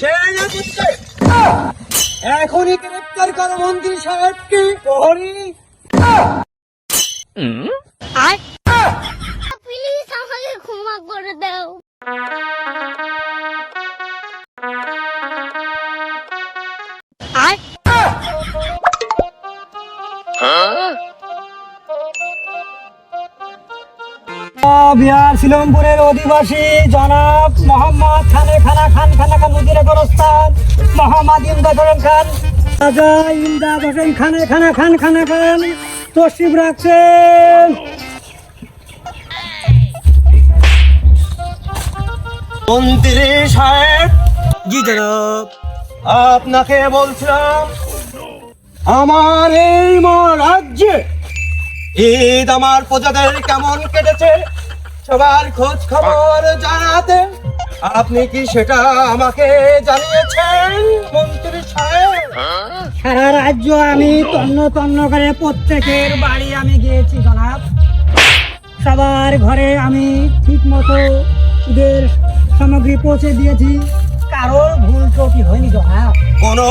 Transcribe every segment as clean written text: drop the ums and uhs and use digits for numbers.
সেনাপতি এখনই গ্রেপ্তার করো মন্ত্রী সাহেবকে। প্রহরী প্লিজ আমাকে ক্ষমা করে দাও। বিহার শিলংপুরের অধিবাসী জনাব মোহাম্মদ খান নদীর গোরস্থান মোহাম্মদ ইমদাদ হোসেন খান রাজা ইমদাদ হোসেন খান তশরিফ রাখছেন। মন্ত্রী সাহেব, জি জনাব। আপনাকে বলছিলাম আমার এই রাজ্যে ঈদ আমার প্রজাদের কেমন কেটেছে সবার খোঁজ খবর জানাতে আপনি কি সেটা আমাকে জানিয়েছেন মন্ত্রী সাহেব? সারা রাজ্য আমি তন্ন করে প্রত্যেকের বাড়ি আমি গিয়েছি জনাব। সবার ঘরে আমি ঠিক মতো ঈদের সামগ্রী পৌঁছে দিয়েছি, কারোর ভুল ত্রুটি হয়নি জনাব। কোনো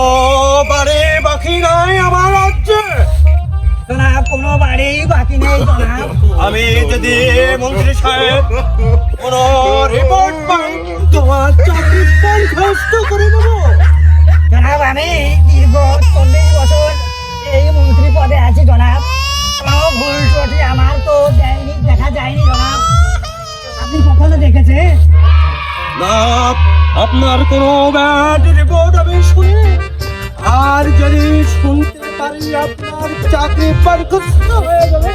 বাড়ি বাকি নাই আমার রাজ্যে? জনাব কোনো বাড়ি বাকি নেই জনাব। আমি যদি মন্ত্রী সাহেব কোনো রিপোর্ট পাই তোমার চাকরি বরখাস্ত করে দেবো। জনাব আমি দীর্ঘ 40 বছর এই মন্ত্রী পদে আছি জনাব, কোনো ভুল ত্রুটি আমার তো দেখা যায়নি জনাব। আপনি কখনো দেখেছেন? না, আপনার কোনো ব্যাড রিপোর্ট আমি শুনি, আর যদি শুনতে পারি আপনার চাকরি বরখাস্ত হয়ে যাবে।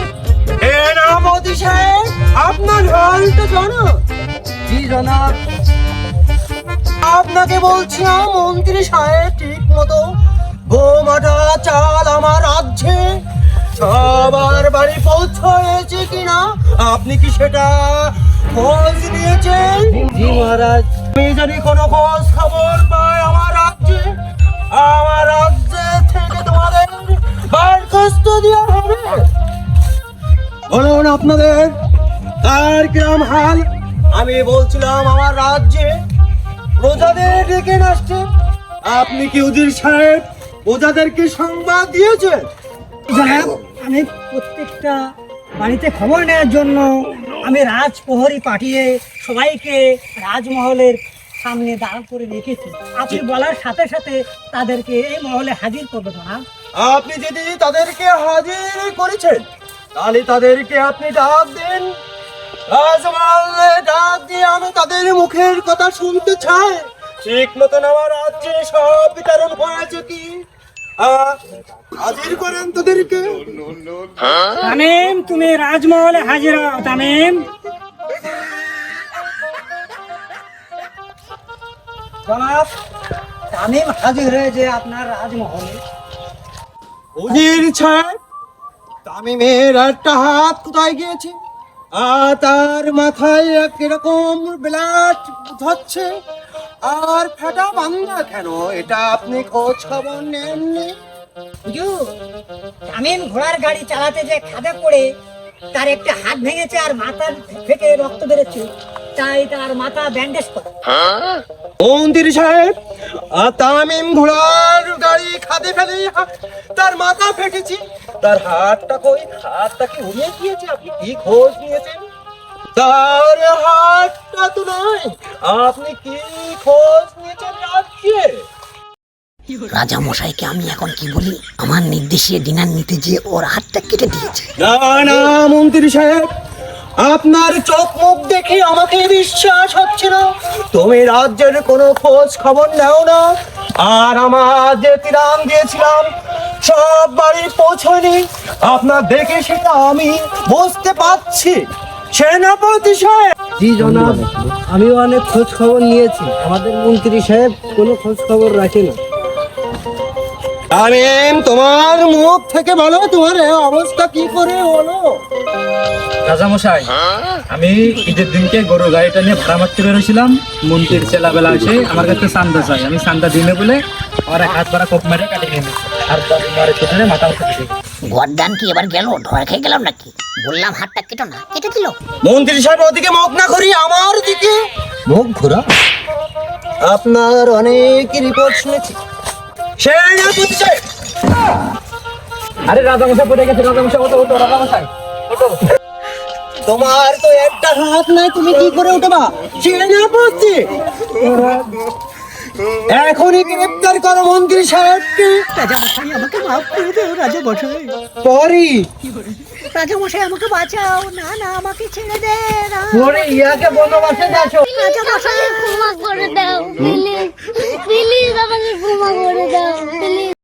সেনাপতি সাহেব, আপনার হালটা জানো? জি জনাব। আপনাকে বলছিলাম মন্ত্রী সাহেব ঠিক মতো গোমাটা চাল আমার রাজ্যে সবার বাড়ি পৌঁছেছে কিনা আপনি কি সেটা খোঁজ নিয়েছেন? জি মহারাজ। আমি যদি কোনো খোঁজ খবর পাই আমার রাজ্যে থেকে তোমাদের বরখাস্ত দেওয়া হবে। বলুন আপনাদের তার কিরম হাল? আমি বলছিলাম আমার রাজ্যে প্রজাদের ডেকে আসছে, আপনি কি উজির সাহেব প্রজাদেরকে সংবাদ দিয়েছেন? জনাব আমি প্রত্যেকটা বাড়িতে খবর নেওয়ার জন্য আমি রাজপ্রহরী পাঠিয়ে সবাইকে রাজমহলের সামনে দাঁড় করে রেখেছি। আপনি বলার সাথে সাথে তাদেরকে এই মহলে হাজির করবো জনাব। আপনি যদি তাদেরকে হাজির করেছেন তাহলে তাদেরকে আপনি ডাক দেন, রাজমহলে ডাক দিয়ে আমি তাদের মুখের কথা শুনতে চাই। ঠিক মতন আমার রাজ্যে সব বিতরণ হয়েছে কি হাজির করেন তাদেরকে। তামিম তুমি রাজমহলে হাজির হও। তামিম। জনাব তামিম হাজির হয়েছে আপনার রাজমহলে। উজির সাহেব, তামিমের একটা হাত কোথায় গিয়েছে আর তার মাথায় কিরকম ব্লাড ধরছে আর ফেটা বাংলা কেন, এটা আপনি খোঁজ খবর নেননি? হুজুর তামিম ঘোড়ার গাড়ি চালাতে যে খাদে পড়ে তার একটা হাত ভেঙেছে আর মাথা থেকে রক্ত বেরোচ্ছে, তাই তার মাথা ব্যান্ডেজ করে। মন্ত্রী সাহেব, তামিম ঘোড়ার গাড়ি খাদে ফেলে তার মাথা ফেটেছে, তার হাতটা কই? হাতটা কি উড়িয়ে গিয়েছে? আপনি কি খোঁজ নিয়েছেন? তার হাতটা তো নয়, আপনি কি খোঁজ নিয়েছেন রাজ্যে? রাজা মশাইকে আমি এখন কি বলি? আমার নির্দেশে ডিনার নিতে যেয়ে ওর হাতটা কেটে দিয়েছে। না না মন্ত্রী সাহেব, আপনার চোখ মুখ দেখে আমাকে বিশ্বাস হচ্ছে না। তুমি রাজ্যের কোনো খোঁজ খবর নাও না, আর আমার যে তিরাম দিয়েছিলাম সব বাড়ি পৌঁছয়নি আপনার দেখে সেটা আমি বুঝতে পারছি। সেনাপতি সাহেব। জি জনাব, আমিও অনেক খোঁজ খবর নিয়েছি, আমাদের মন্ত্রী সাহেব কোনো খোঁজ খবর রাখে না। তামিম, তোমার মুখ থেকে বলো তোমার অবস্থা কি করে হলো? রাজামশাই, আমি ঈদের দিনকে গরু গাড়িটা নিয়ে ভাড়া মারতে বেরোছিলাম। মন্ত্রীর ছেলেবেলা আছে, আমার কাছে চান্দা চাই। আমি চান্দা দিনে বলে আমার এক হাত ভাড়া কোপ মেরে কাটিয়ে নিয়ে নিচ্ছে। আর মারে পিছনে মাথা উঠে দিছে। গরদান কি এবার গেল? ঢয় খেয়ে গেলাম নাকি? বললাম হাতটা কেটো না, কেটে দিল। মন্ত্রী সাহেব ওদিকে মুখ না করি আমার দিকে মুখ ঘোরা। আপনার অনেক রিপোর্ট শুনেছি। সেনাপতি সাহেব, আরে রাজামশাই পড়ে গেছে। রাজামশাই ওটো ওটো, রাজামশাই ওটো। তোমার তো একটা হাত নাই, তুমি কি করে উঠবা? সেনাপতি, এখনই গ্রেপ্তার করো মন্ত্রী সাহেবকে। রাজামশাই আমাকে মাফ করে দেও রাজামশাই। পরি রাজামশাই আমাকে বাঁচাও, না না আমাকে ছেড়ে দে না। পরি ইয়াকে বনবাসে যাচ্ছো। আমাকে ক্ষমা করে দাও প্লিজ প্লিজ আমাকে ক্ষমা করে দাও প্লিজ